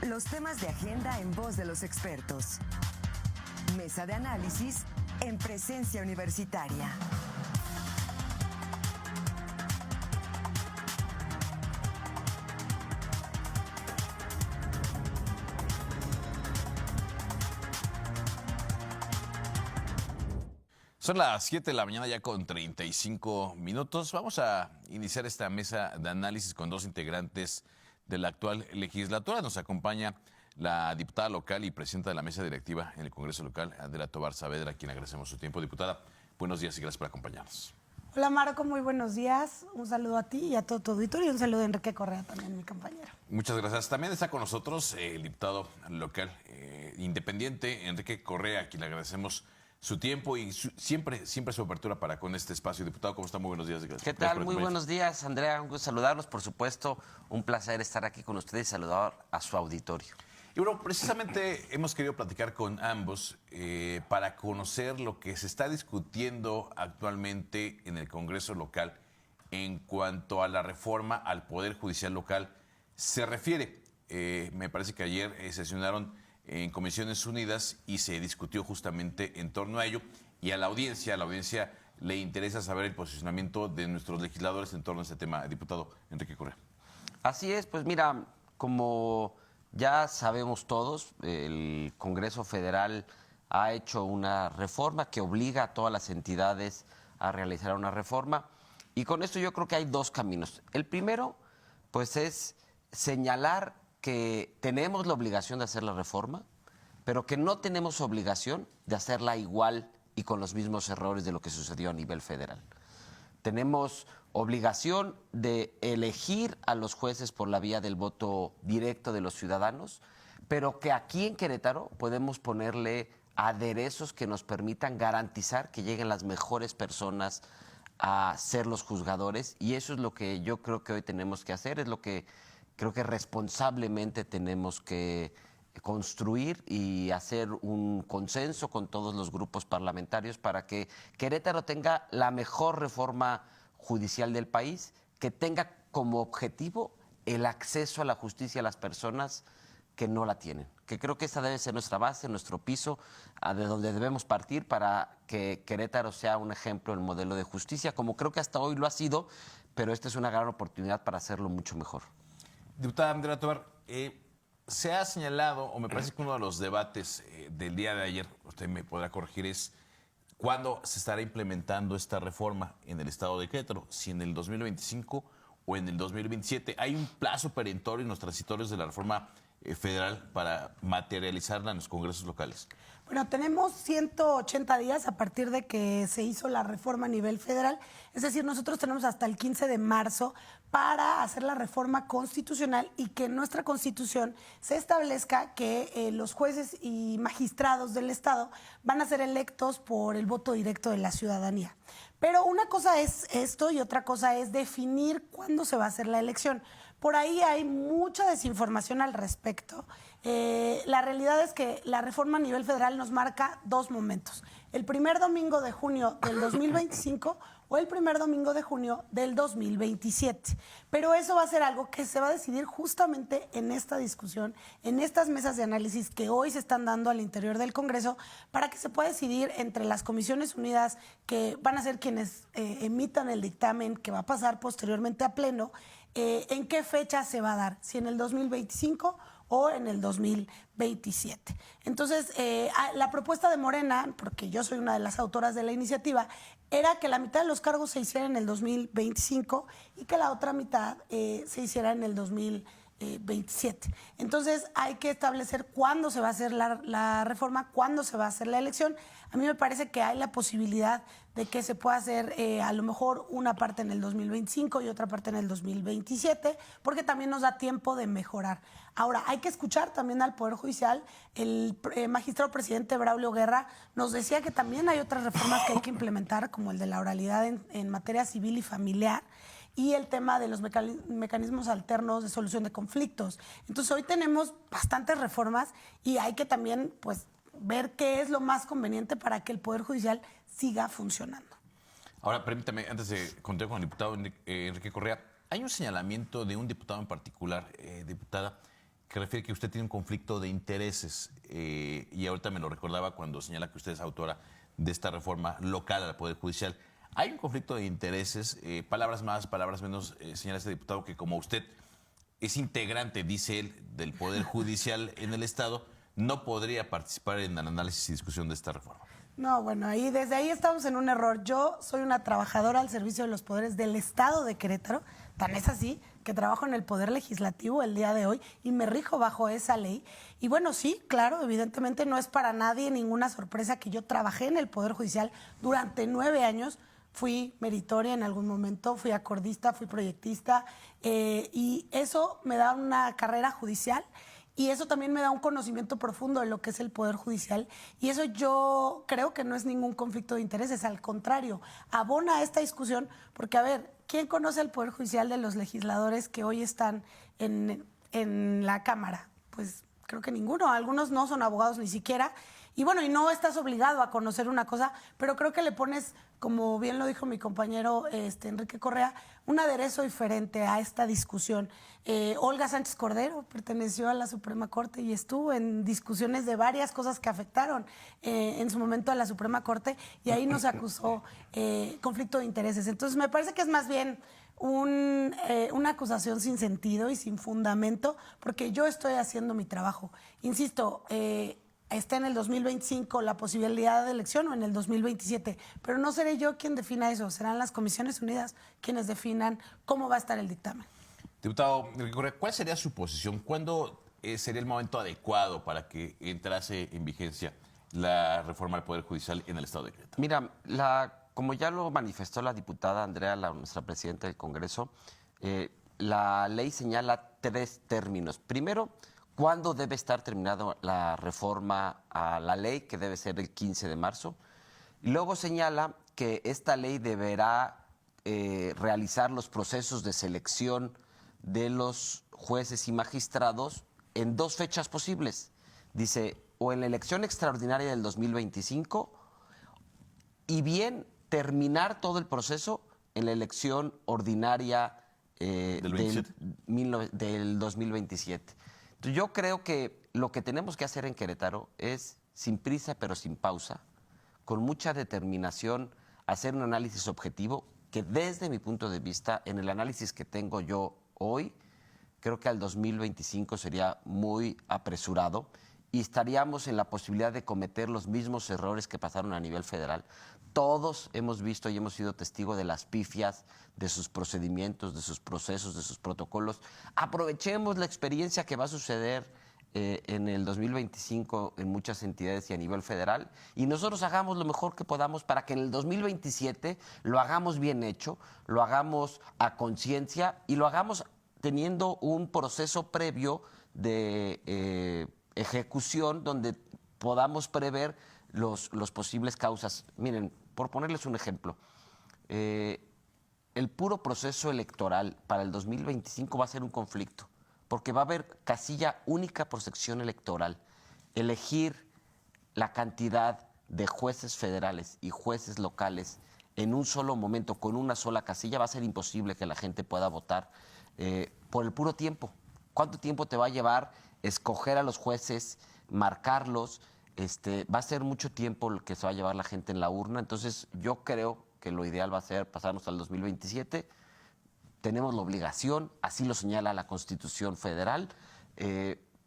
Los temas de agenda en voz de los expertos. Mesa de análisis en presencia universitaria. Son las 7 de la mañana ya con 35 minutos. Vamos a iniciar esta mesa de análisis con dos integrantes de la actual legislatura. Nos acompaña la diputada local y presidenta de la mesa directiva en el Congreso local, Andrea Tovar Saavedra, a quien agradecemos su tiempo. Diputada, buenos días y gracias por acompañarnos. Hola Marco, muy buenos días. Un saludo a ti y a todo tu auditorio y un saludo a Enrique Correa también, mi compañero. Muchas gracias. También está con nosotros el diputado local independiente, Enrique Correa, a quien le agradecemos su tiempo y siempre su apertura para con este espacio. Diputado, ¿cómo está? Muy buenos días. Gracias. ¿Qué tal? Muy buenos días, Andrea. Un gusto saludarlos. Por supuesto, un placer estar aquí con ustedes y saludar a su auditorio. Y bueno, precisamente hemos querido platicar con ambos para conocer lo que se está discutiendo actualmente en el Congreso local en cuanto a la reforma al Poder Judicial local se refiere. Me parece que ayer sesionaron en Comisiones Unidas y se discutió justamente en torno a ello, y a la audiencia le interesa saber el posicionamiento de nuestros legisladores en torno a este tema. Diputado Enrique Correa. Así es, pues mira, como ya sabemos todos, el Congreso Federal ha hecho una reforma que obliga a todas las entidades a realizar una reforma, y con esto yo creo que hay dos caminos. El primero, pues es señalar que tenemos la obligación de hacer la reforma, pero que no tenemos obligación de hacerla igual y con los mismos errores de lo que sucedió a nivel federal. Tenemos obligación de elegir a los jueces por la vía del voto directo de los ciudadanos, pero que aquí en Querétaro podemos ponerle aderezos que nos permitan garantizar que lleguen las mejores personas a ser los juzgadores, y eso es lo que yo creo que hoy tenemos que hacer, es lo que creo que responsablemente tenemos que construir y hacer un consenso con todos los grupos parlamentarios para que Querétaro tenga la mejor reforma judicial del país, que tenga como objetivo el acceso a la justicia a las personas que no la tienen. Que creo que esa debe ser nuestra base, nuestro piso, de donde debemos partir para que Querétaro sea un ejemplo en modelo de justicia, como creo que hasta hoy lo ha sido, pero esta es una gran oportunidad para hacerlo mucho mejor. Diputada Andrea Tovar, se ha señalado, o me parece que uno de los debates del día de ayer, usted me podrá corregir, es cuándo se estará implementando esta reforma en el estado de Querétaro, si en el 2025 o en el 2027. ¿Hay un plazo perentorio en los transitorios de la reforma federal para materializarla en los congresos locales? Bueno, tenemos 180 días a partir de que se hizo la reforma a nivel federal, es decir, nosotros tenemos hasta el 15 de marzo para hacer la reforma constitucional y que en nuestra Constitución se establezca que los jueces y magistrados del Estado van a ser electos por el voto directo de la ciudadanía. Pero una cosa es esto y otra cosa es definir cuándo se va a hacer la elección. Por ahí hay mucha desinformación al respecto. La realidad es que la reforma a nivel federal nos marca dos momentos. El primer domingo de junio del 2025 o el primer domingo de junio del 2027. Pero eso va a ser algo que se va a decidir justamente en esta discusión, en estas mesas de análisis que hoy se están dando al interior del Congreso, para que se pueda decidir entre las Comisiones Unidas, que van a ser quienes emitan el dictamen que va a pasar posteriormente a pleno, en qué fecha se va a dar, si en el 2025 o en el 2027. Entonces, la propuesta de Morena, porque yo soy una de las autoras de la iniciativa, era que la mitad de los cargos se hiciera en el 2025 y que la otra mitad se hiciera en el 2027. Entonces, hay que establecer cuándo se va a hacer la reforma, cuándo se va a hacer la elección. A mí me parece que hay la posibilidad de que se pueda hacer a lo mejor una parte en el 2025 y otra parte en el 2027, porque también nos da tiempo de mejorar. Ahora, hay que escuchar también al Poder Judicial. El magistrado presidente Braulio Guerra nos decía que también hay otras reformas que hay que implementar, como el de la oralidad en materia civil y familiar, y el tema de los mecanismos alternos de solución de conflictos. Entonces, hoy tenemos bastantes reformas y hay que también, pues, ver qué es lo más conveniente para que el Poder Judicial siga funcionando. Ahora, permítame, antes de continuar con el diputado Enrique Correa, hay un señalamiento de un diputado en particular, diputada, que refiere que usted tiene un conflicto de intereses y ahorita me lo recordaba cuando señala que usted es autora de esta reforma local al Poder Judicial. Hay un conflicto de intereses, palabras más, palabras menos, señala este diputado que como usted es integrante, dice él, del Poder Judicial en el Estado, no podría participar en el análisis y discusión de esta reforma. No, bueno, desde ahí estamos en un error. Yo soy una trabajadora al servicio de los poderes del Estado de Querétaro, tan es así que trabajo en el Poder Legislativo el día de hoy y me rijo bajo esa ley. Y bueno, sí, claro, evidentemente no es para nadie ninguna sorpresa que yo trabajé en el Poder Judicial durante 9 años. Fui meritoria en algún momento, fui acordista, fui proyectista y eso me da una carrera judicial. Y eso también me da un conocimiento profundo de lo que es el Poder Judicial. Y eso yo creo que no es ningún conflicto de intereses, al contrario, abona a esta discusión, porque, a ver, ¿quién conoce el Poder Judicial de los legisladores que hoy están en la Cámara? Pues creo que ninguno, algunos no son abogados ni siquiera. Y bueno, y no estás obligado a conocer una cosa, pero creo que le pones, como bien lo dijo mi compañero Enrique Correa, un aderezo diferente a esta discusión. Olga Sánchez Cordero perteneció a la Suprema Corte y estuvo en discusiones de varias cosas que afectaron en su momento a la Suprema Corte y ahí nos acusó conflicto de intereses. Entonces me parece que es más bien una acusación sin sentido y sin fundamento, porque yo estoy haciendo mi trabajo. Insisto, está en el 2025 la posibilidad de elección o en el 2027, pero no seré yo quien defina eso, serán las Comisiones Unidas quienes definan cómo va a estar el dictamen. Diputado, ¿cuál sería su posición? ¿Cuándo sería el momento adecuado para que entrase en vigencia la reforma al Poder Judicial en el Estado de Querétaro? Mira, como ya lo manifestó la diputada Andrea, nuestra presidenta del Congreso, la ley señala 3 términos. Primero, ¿cuándo debe estar terminada la reforma a la ley? Que debe ser el 15 de marzo. Y luego señala que esta ley deberá realizar los procesos de selección de los jueces y magistrados en 2 fechas posibles. Dice, o en la elección extraordinaria del 2025, y bien terminar todo el proceso en la elección ordinaria del 2027. Entonces, yo creo que lo que tenemos que hacer en Querétaro es, sin prisa pero sin pausa, con mucha determinación, hacer un análisis objetivo que desde mi punto de vista, en el análisis que tengo yo hoy, creo que al 2025 sería muy apresurado y estaríamos en la posibilidad de cometer los mismos errores que pasaron a nivel federal. Todos hemos visto y hemos sido testigos de las pifias, de sus procedimientos, de sus procesos, de sus protocolos. Aprovechemos la experiencia que va a suceder en el 2025 en muchas entidades y a nivel federal y nosotros hagamos lo mejor que podamos para que en el 2027 lo hagamos bien hecho, lo hagamos a conciencia y lo hagamos teniendo un proceso previo de ejecución donde podamos prever los posibles causas. Miren, por ponerles un ejemplo, el puro proceso electoral para el 2025 va a ser un conflicto, porque va a haber casilla única por sección electoral. Elegir la cantidad de jueces federales y jueces locales en un solo momento, con una sola casilla, va a ser imposible que la gente pueda votar por el puro tiempo. ¿Cuánto tiempo te va a llevar escoger a los jueces, marcarlos? Va a ser mucho tiempo el que se va a llevar la gente en la urna. Entonces, yo creo que lo ideal va a ser pasarnos al 2027. Tenemos la obligación, así lo señala la Constitución Federal,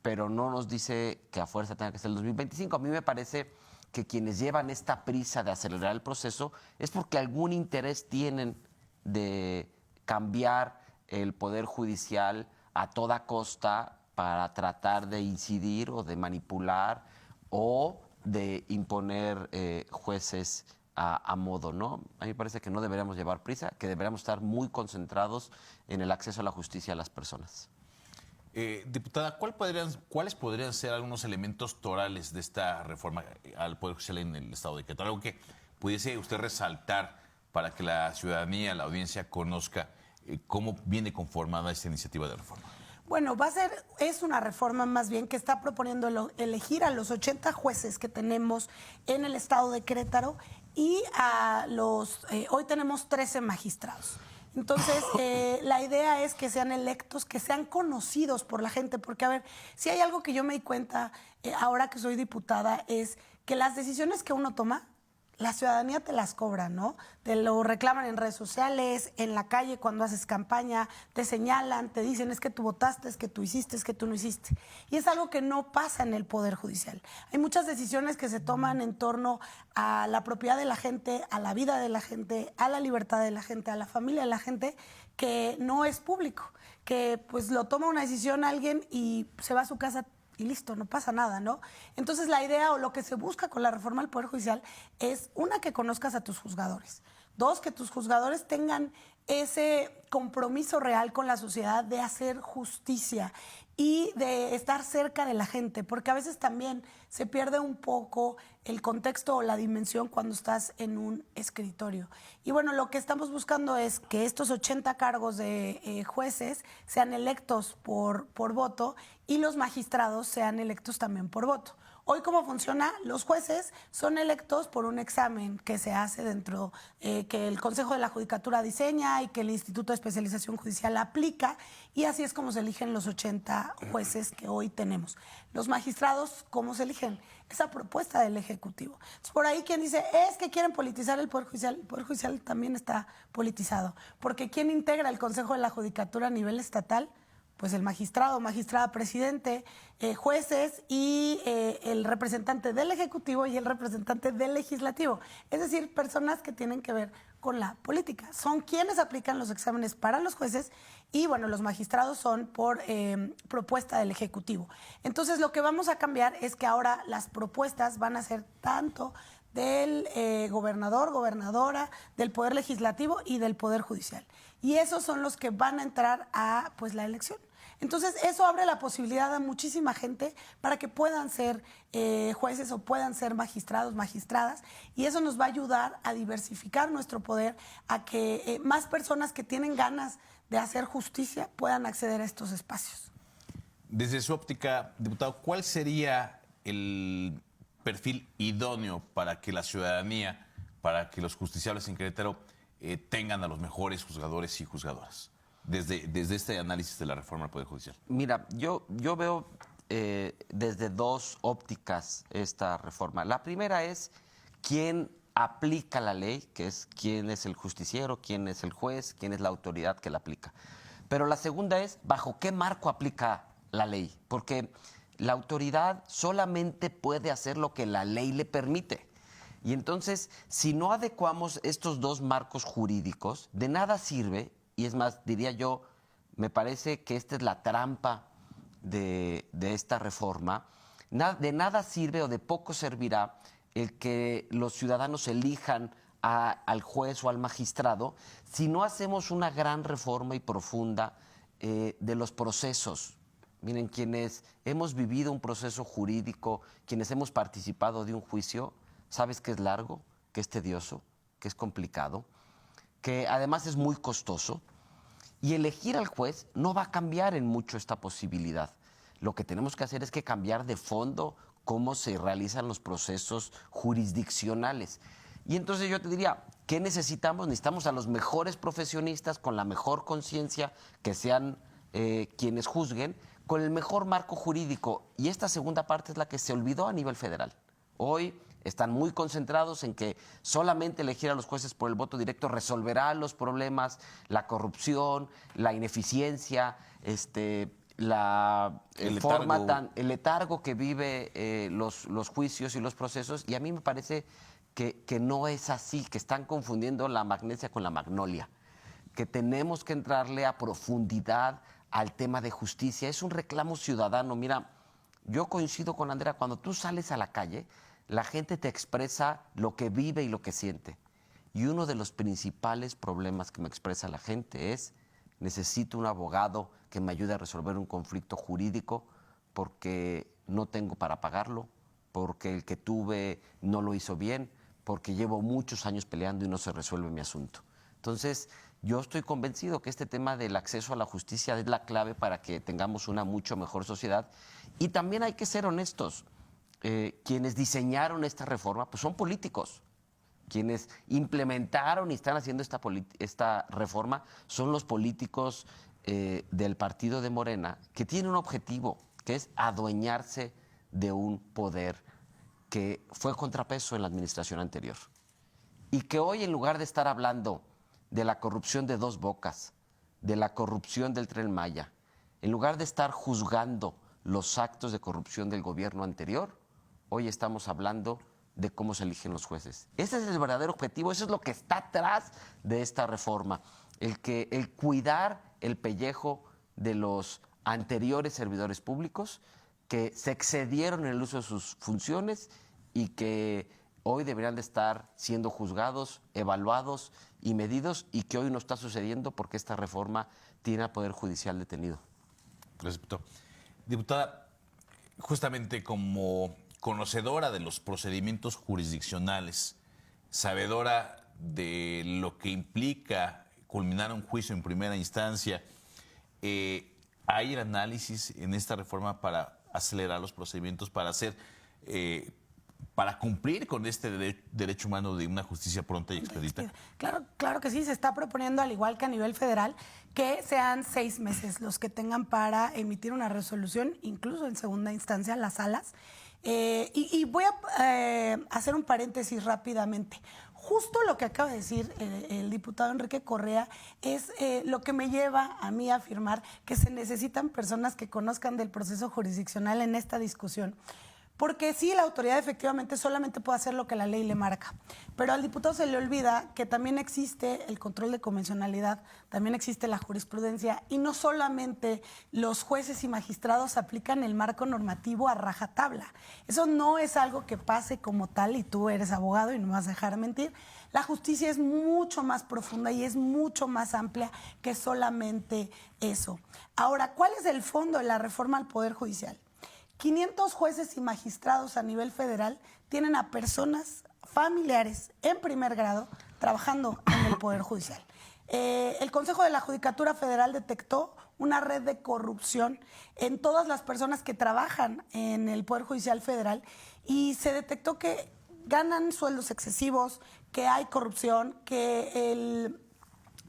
pero no nos dice que a fuerza tenga que ser el 2025. A mí me parece que quienes llevan esta prisa de acelerar el proceso es porque algún interés tienen de cambiar el Poder Judicial a toda costa para tratar de incidir o de manipular o de imponer jueces a modo, ¿no? A mí me parece que no deberíamos llevar prisa, que deberíamos estar muy concentrados en el acceso a la justicia a las personas. Diputada, ¿cuáles podrían ser algunos elementos torales de esta reforma al Poder Judicial en el Estado de Querétaro? Algo que pudiese usted resaltar para que la ciudadanía, la audiencia conozca cómo viene conformada esta iniciativa de reforma. Bueno, es una reforma más bien que está proponiendo elegir a los 80 jueces que tenemos en el Estado de Querétaro y hoy tenemos 13 magistrados. Entonces, la idea es que sean electos, que sean conocidos por la gente, porque, a ver, si hay algo que yo me di cuenta ahora que soy diputada, es que las decisiones que uno toma, la ciudadanía te las cobra, ¿no? Te lo reclaman en redes sociales, en la calle cuando haces campaña, te señalan, te dicen es que tú votaste, es que tú hiciste, es que tú no hiciste. Y es algo que no pasa en el Poder Judicial. Hay muchas decisiones que se toman en torno a la propiedad de la gente, a la vida de la gente, a la libertad de la gente, a la familia de la gente, que no es público, que pues lo toma una decisión alguien y se va a su casa y listo, no pasa nada, ¿no? Entonces la idea o lo que se busca con la reforma del Poder Judicial es, una, que conozcas a tus juzgadores. Dos, que tus juzgadores tengan ese compromiso real con la sociedad de hacer justicia y de estar cerca de la gente, porque a veces también se pierde un poco el contexto o la dimensión cuando estás en un escritorio. Y bueno, lo que estamos buscando es que estos 80 cargos de jueces sean electos por voto y los magistrados sean electos también por voto. Hoy, ¿cómo funciona? Los jueces son electos por un examen que se hace dentro, que el Consejo de la Judicatura diseña y que el Instituto de Especialización Judicial aplica, y así es como se eligen los 80 jueces que hoy tenemos. Los magistrados, ¿cómo se eligen? Esa propuesta del Ejecutivo. Entonces, por ahí quien dice, es que quieren politizar el Poder Judicial. El Poder Judicial también está politizado, porque ¿quién integra el Consejo de la Judicatura a nivel estatal? Pues el magistrado, magistrada presidente, jueces y el representante del Ejecutivo y el representante del Legislativo. Es decir, personas que tienen que ver con la política. Son quienes aplican los exámenes para los jueces y, bueno, los magistrados son por propuesta del Ejecutivo. Entonces, lo que vamos a cambiar es que ahora las propuestas van a ser tanto del gobernador, gobernadora, del Poder Legislativo y del Poder Judicial. Y esos son los que van a entrar a pues la elección. Entonces, eso abre la posibilidad a muchísima gente para que puedan ser jueces o puedan ser magistrados, magistradas, y eso nos va a ayudar a diversificar nuestro poder, a que más personas que tienen ganas de hacer justicia puedan acceder a estos espacios. Desde su óptica, diputado, ¿cuál sería el perfil idóneo para que la ciudadanía, para que los justiciables en Querétaro tengan a los mejores juzgadores y juzgadoras? Desde este análisis de la reforma del Poder Judicial. Mira, yo veo desde dos ópticas esta reforma. La primera es quién aplica la ley, que es quién es el justiciero, quién es el juez, quién es la autoridad que la aplica. Pero la segunda es bajo qué marco aplica la ley, porque la autoridad solamente puede hacer lo que la ley le permite. Y entonces, si no adecuamos estos dos marcos jurídicos, de nada sirve. Y es más, diría yo, me parece que esta es la trampa de esta reforma. De nada sirve o de poco servirá el que los ciudadanos elijan al juez o al magistrado si no hacemos una gran reforma y profunda de los procesos. Miren, quienes hemos vivido un proceso jurídico, quienes hemos participado de un juicio, ¿sabes que es largo, que es tedioso, que es complicado? Que además es muy costoso, y elegir al juez no va a cambiar en mucho esta posibilidad. Lo que tenemos que hacer es que cambiar de fondo cómo se realizan los procesos jurisdiccionales. Y entonces yo te diría, ¿qué necesitamos? Necesitamos a los mejores profesionistas con la mejor conciencia, que sean quienes juzguen, con el mejor marco jurídico. Y esta segunda parte es la que se olvidó a nivel federal. Hoy están muy concentrados en que solamente elegir a los jueces por el voto directo resolverá los problemas, la corrupción, la ineficiencia, el letargo que vive los juicios y los procesos. Y a mí me parece que no es así, que están confundiendo la magnesia con la magnolia, que tenemos que entrarle a profundidad al tema de justicia. Es un reclamo ciudadano. Mira, yo coincido con Andrea, cuando tú sales a la calle, la gente te expresa lo que vive y lo que siente. Y uno de los principales problemas que me expresa la gente es: necesito un abogado que me ayude a resolver un conflicto jurídico porque no tengo para pagarlo, porque el que tuve no lo hizo bien, porque llevo muchos años peleando y no se resuelve mi asunto. Entonces, yo estoy convencido que este tema del acceso a la justicia es la clave para que tengamos una mucho mejor sociedad. Y también hay que ser honestos. Quienes diseñaron esta reforma pues son políticos Quienes implementaron y están haciendo esta reforma son los políticos del partido de Morena, que tienen un objetivo, que es adueñarse de un poder que fue contrapeso en la administración anterior. Y que hoy, en lugar de estar hablando de la corrupción de Dos Bocas, de la corrupción del Tren Maya, en lugar de estar juzgando los actos de corrupción del gobierno anterior, hoy estamos hablando de cómo se eligen los jueces. Ese es el verdadero objetivo, eso es lo que está atrás de esta reforma, el cuidar el pellejo de los anteriores servidores públicos que se excedieron en el uso de sus funciones y que hoy deberían de estar siendo juzgados, evaluados y medidos, y que hoy no está sucediendo porque esta reforma tiene al Poder Judicial detenido. Respecto. Diputada, justamente como conocedora de los procedimientos jurisdiccionales, sabedora de lo que implica culminar un juicio en primera instancia, ¿hay el análisis en esta reforma para acelerar los procedimientos, para hacer, para cumplir con este derecho humano de una justicia pronta y expedita? Claro que sí, se está proponiendo, al igual que a nivel federal, que sean 6 meses los que tengan para emitir una resolución, incluso en segunda instancia, las salas. Y voy a hacer un paréntesis rápidamente. Justo lo que acaba de decir el diputado Enrique Correa es lo que me lleva a mí a afirmar que se necesitan personas que conozcan del proceso jurisdiccional en esta discusión. Porque sí, la autoridad efectivamente solamente puede hacer lo que la ley le marca, pero al diputado se le olvida que también existe el control de convencionalidad, también existe la jurisprudencia, y no solamente los jueces y magistrados aplican el marco normativo a rajatabla. Eso no es algo que pase como tal, y tú eres abogado y no me vas a dejar mentir. La justicia es mucho más profunda y es mucho más amplia que solamente eso. Ahora, ¿cuál es el fondo de la reforma al Poder Judicial? 500 jueces y magistrados a nivel federal tienen a personas familiares en primer grado trabajando en el Poder Judicial. El Consejo de la Judicatura Federal detectó una red de corrupción en todas las personas que trabajan en el Poder Judicial Federal, y se detectó que ganan sueldos excesivos, que hay corrupción, que el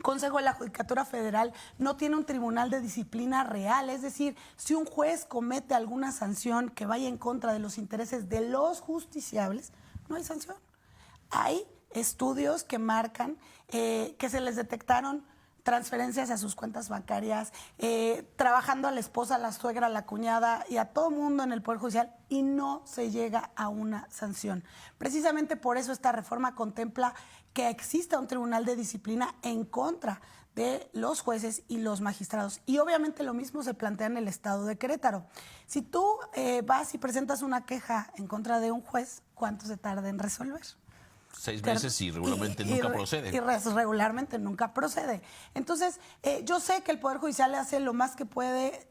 Consejo de la Judicatura Federal no tiene un tribunal de disciplina real. Es decir, si un juez comete alguna sanción que vaya en contra de los intereses de los justiciables, no hay sanción. Hay estudios que marcan que se les detectaron transferencias a sus cuentas bancarias, trabajando a la esposa, a la suegra, a la cuñada y a todo mundo en el Poder Judicial, y no se llega a una sanción. Precisamente por eso esta reforma contempla que exista un tribunal de disciplina en contra de los jueces y los magistrados. Y obviamente lo mismo se plantea en el estado de Querétaro. Si tú vas y presentas una queja en contra de un juez, ¿cuánto se tarda en resolver? 6 meses y regularmente nunca procede. Y regularmente nunca procede. Entonces, yo sé que el Poder Judicial hace lo más que puede.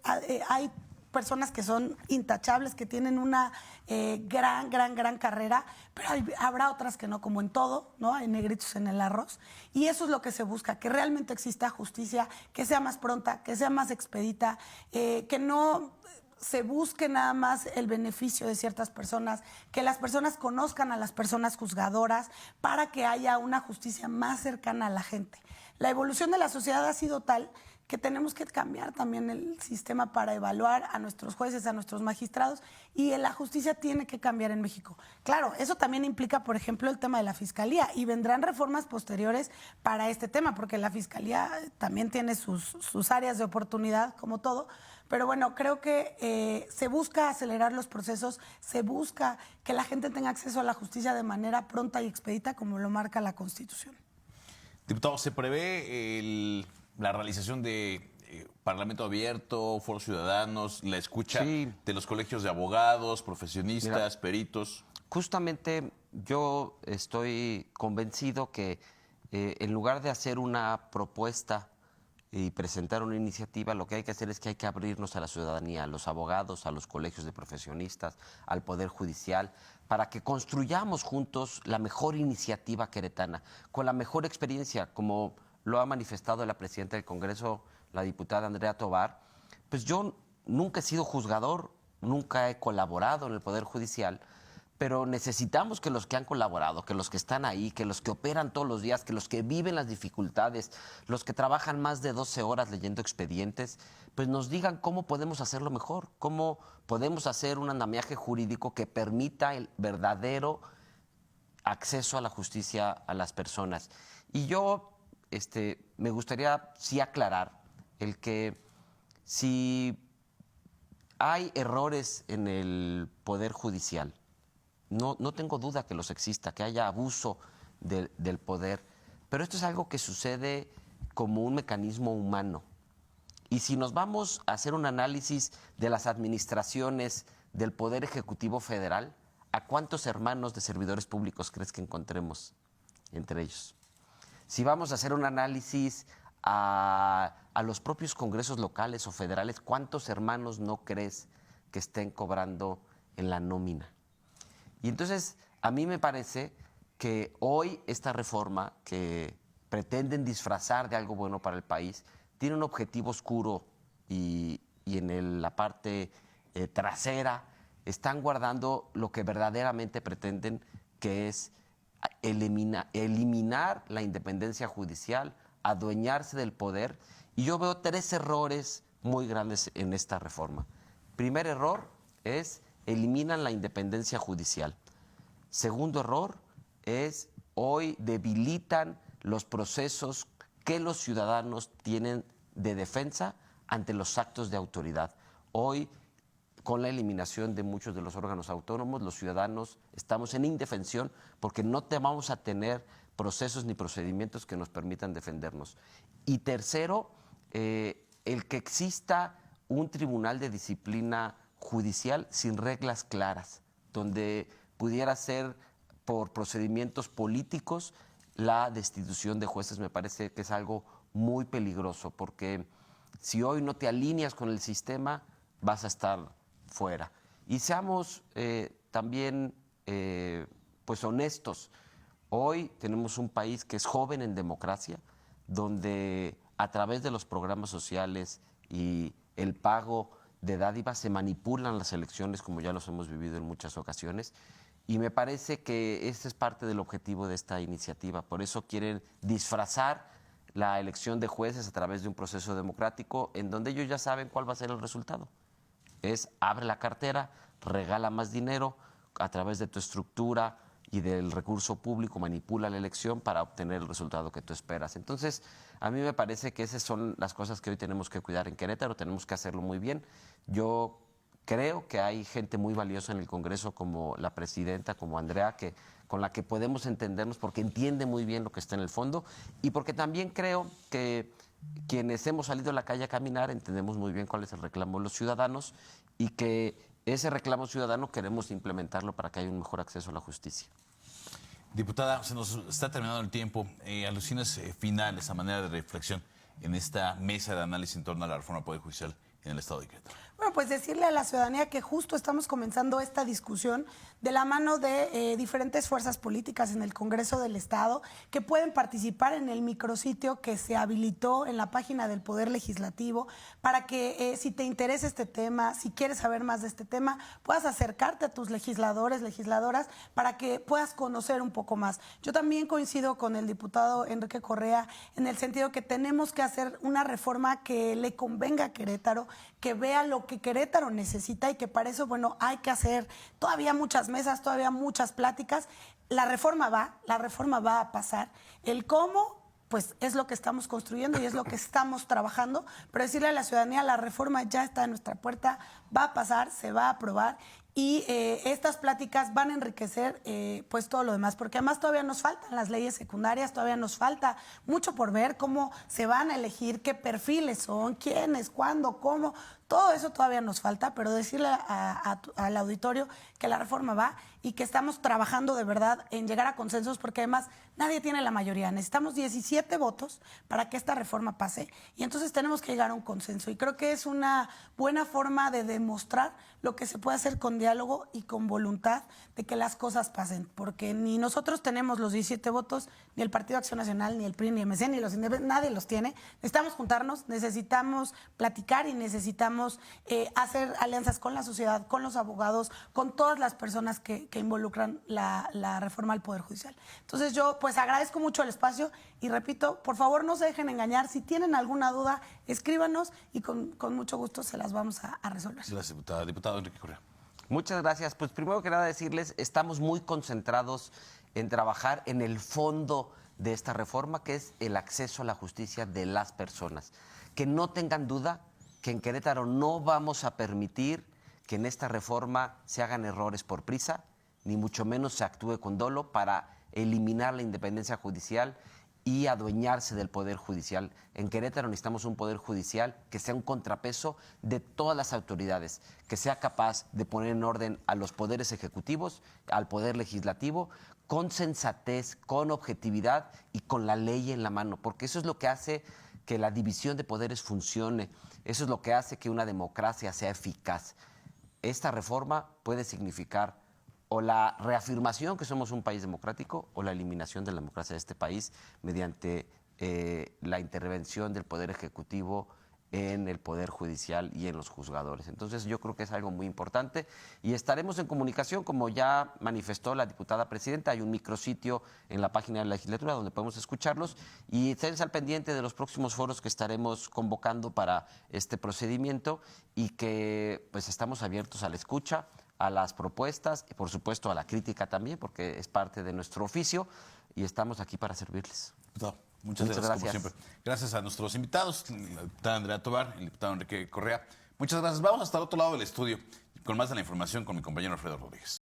Hay personas que son intachables, que tienen una gran carrera, pero habrá otras que no, como en todo, ¿no? Hay negritos en el arroz. Y eso es lo que se busca, que realmente exista justicia, que sea más pronta, que sea más expedita, que no se busque nada más el beneficio de ciertas personas, que las personas conozcan a las personas juzgadoras para que haya una justicia más cercana a la gente. La evolución de la sociedad ha sido tal que tenemos que cambiar también el sistema para evaluar a nuestros jueces, a nuestros magistrados, y la justicia tiene que cambiar en México. Claro, eso también implica, por ejemplo, el tema de la Fiscalía, y vendrán reformas posteriores para este tema, porque la Fiscalía también tiene sus áreas de oportunidad, como todo. Pero bueno, creo que se busca acelerar los procesos, se busca que la gente tenga acceso a la justicia de manera pronta y expedita, como lo marca la Constitución. Diputado, ¿se prevé la realización de Parlamento abierto, foros ciudadanos, la escucha de los colegios de abogados, profesionistas, peritos? Justamente yo estoy convencido que en lugar de hacer una propuesta y presentar una iniciativa, lo que hay que hacer es que hay que abrirnos a la ciudadanía, a los abogados, a los colegios de profesionistas, al Poder Judicial, para que construyamos juntos la mejor iniciativa queretana, con la mejor experiencia, como lo ha manifestado la presidenta del Congreso, la diputada Andrea Tovar. Pues yo nunca he sido juzgador, nunca he colaborado en el Poder Judicial, pero necesitamos que los que han colaborado, que los que están ahí, que los que operan todos los días, que los que viven las dificultades, los que trabajan más de 12 horas leyendo expedientes, pues nos digan cómo podemos hacerlo mejor, cómo podemos hacer un andamiaje jurídico que permita el verdadero acceso a la justicia a las personas. Y yo me gustaría sí aclarar el que si hay errores en el Poder Judicial, no tengo duda que los exista, que haya abuso del poder, pero esto es algo que sucede como un mecanismo humano. Y si nos vamos a hacer un análisis de las administraciones del Poder Ejecutivo Federal, ¿a cuántos hermanos de servidores públicos crees que encontremos entre ellos? Si vamos a hacer un análisis a los propios congresos locales o federales, ¿cuántos hermanos no crees que estén cobrando en la nómina? Y entonces, a mí me parece que hoy esta reforma que pretenden disfrazar de algo bueno para el país tiene un objetivo oscuro y en la parte trasera están guardando lo que verdaderamente pretenden, que es eliminar la independencia judicial, adueñarse del poder. Y yo veo 3 errores muy grandes en esta reforma. Primer error es eliminan la independencia judicial. Segundo error es hoy debilitan los procesos que los ciudadanos tienen de defensa ante los actos de autoridad. Hoy, con la eliminación de muchos de los órganos autónomos, los ciudadanos estamos en indefensión porque no vamos a tener procesos ni procedimientos que nos permitan defendernos. Y tercero, el que exista un tribunal de disciplina judicial sin reglas claras, donde pudiera ser por procedimientos políticos la destitución de jueces, me parece que es algo muy peligroso, porque si hoy no te alineas con el sistema, vas a estar fuera. Y seamos también pues honestos. Hoy tenemos un país que es joven en democracia, donde a través de los programas sociales y el pago de dádivas se manipulan las elecciones, como ya los hemos vivido en muchas ocasiones. Y me parece que este es parte del objetivo de esta iniciativa. Por eso quieren disfrazar la elección de jueces a través de un proceso democrático en donde ellos ya saben cuál va a ser el resultado. Es abre la cartera, regala más dinero a través de tu estructura y del recurso público, manipula la elección para obtener el resultado que tú esperas. Entonces, a mí me parece que esas son las cosas que hoy tenemos que cuidar en Querétaro, tenemos que hacerlo muy bien. Yo creo que hay gente muy valiosa en el Congreso, como la presidenta, como Andrea, con la que podemos entendernos porque entiende muy bien lo que está en el fondo y porque también creo que quienes hemos salido a la calle a caminar entendemos muy bien cuál es el reclamo de los ciudadanos y que ese reclamo ciudadano queremos implementarlo para que haya un mejor acceso a la justicia. Diputada, se nos está terminando el tiempo. Alusiones finales a manera de reflexión en esta mesa de análisis en torno a la reforma del Poder Judicial en el Estado de Querétaro. Bueno, pues decirle a la ciudadanía que justo estamos comenzando esta discusión de la mano de diferentes fuerzas políticas en el Congreso del Estado que pueden participar en el micrositio que se habilitó en la página del Poder Legislativo para que si te interesa este tema, si quieres saber más de este tema, puedas acercarte a tus legisladores, legisladoras, para que puedas conocer un poco más. Yo también coincido con el diputado Enrique Correa en el sentido que tenemos que hacer una reforma que le convenga a Querétaro, que vea lo que Querétaro necesita y que para eso, bueno, hay que hacer todavía muchas mesas, todavía muchas pláticas. La reforma va a pasar. El cómo, pues es lo que estamos construyendo y es lo que estamos trabajando, pero decirle a la ciudadanía, la reforma ya está en nuestra puerta, va a pasar, se va a aprobar y estas pláticas van a enriquecer pues todo lo demás, porque además todavía nos faltan las leyes secundarias, todavía nos falta mucho por ver, cómo se van a elegir, qué perfiles son, quiénes, cuándo, cómo, todo eso todavía nos falta, pero decirle al auditorio que la reforma va y que estamos trabajando de verdad en llegar a consensos, porque además nadie tiene la mayoría. Necesitamos 17 votos para que esta reforma pase y entonces tenemos que llegar a un consenso. Y creo que es una buena forma de demostrar lo que se puede hacer con diálogo y con voluntad de que las cosas pasen, porque ni nosotros tenemos los 17 votos, ni el Partido Acción Nacional, ni el PRI, ni el MC, ni los independientes, nadie los tiene. Necesitamos juntarnos, necesitamos platicar y necesitamos hacer alianzas con la sociedad, con los abogados, con todas las personas que que involucran la reforma al Poder Judicial. Entonces yo pues agradezco mucho el espacio y repito, por favor no se dejen engañar. Si tienen alguna duda, escríbanos y con mucho gusto se las vamos a resolver. Gracias, diputada. Diputado Enrique Correa. Muchas gracias. Pues primero que nada decirles, estamos muy concentrados en trabajar en el fondo de esta reforma, que es el acceso a la justicia de las personas. Que no tengan duda que en Querétaro no vamos a permitir que en esta reforma se hagan errores por prisa, ni mucho menos se actúe con dolo para eliminar la independencia judicial y adueñarse del Poder Judicial. En Querétaro necesitamos un Poder Judicial que sea un contrapeso de todas las autoridades, que sea capaz de poner en orden a los poderes ejecutivos, al Poder Legislativo, con sensatez, con objetividad y con la ley en la mano, porque eso es lo que hace que la división de poderes funcione, eso es lo que hace que una democracia sea eficaz. Esta reforma puede significar o la reafirmación que somos un país democrático o la eliminación de la democracia de este país mediante la intervención del Poder Ejecutivo en el Poder Judicial y en los juzgadores. Entonces yo creo que es algo muy importante y estaremos en comunicación, como ya manifestó la diputada presidenta. Hay un micrositio en la página de la legislatura donde podemos escucharlos y estén al pendiente de los próximos foros que estaremos convocando para este procedimiento y que pues estamos abiertos a la escucha, a las propuestas y por supuesto a la crítica también, porque es parte de nuestro oficio y estamos aquí para servirles. Diputado, muchas gracias, como siempre. Gracias a nuestros invitados, la diputada Andrea Tobar y el diputado Enrique Correa. Muchas gracias. Vamos hasta el otro lado del estudio con más de la información con mi compañero Alfredo Rodríguez.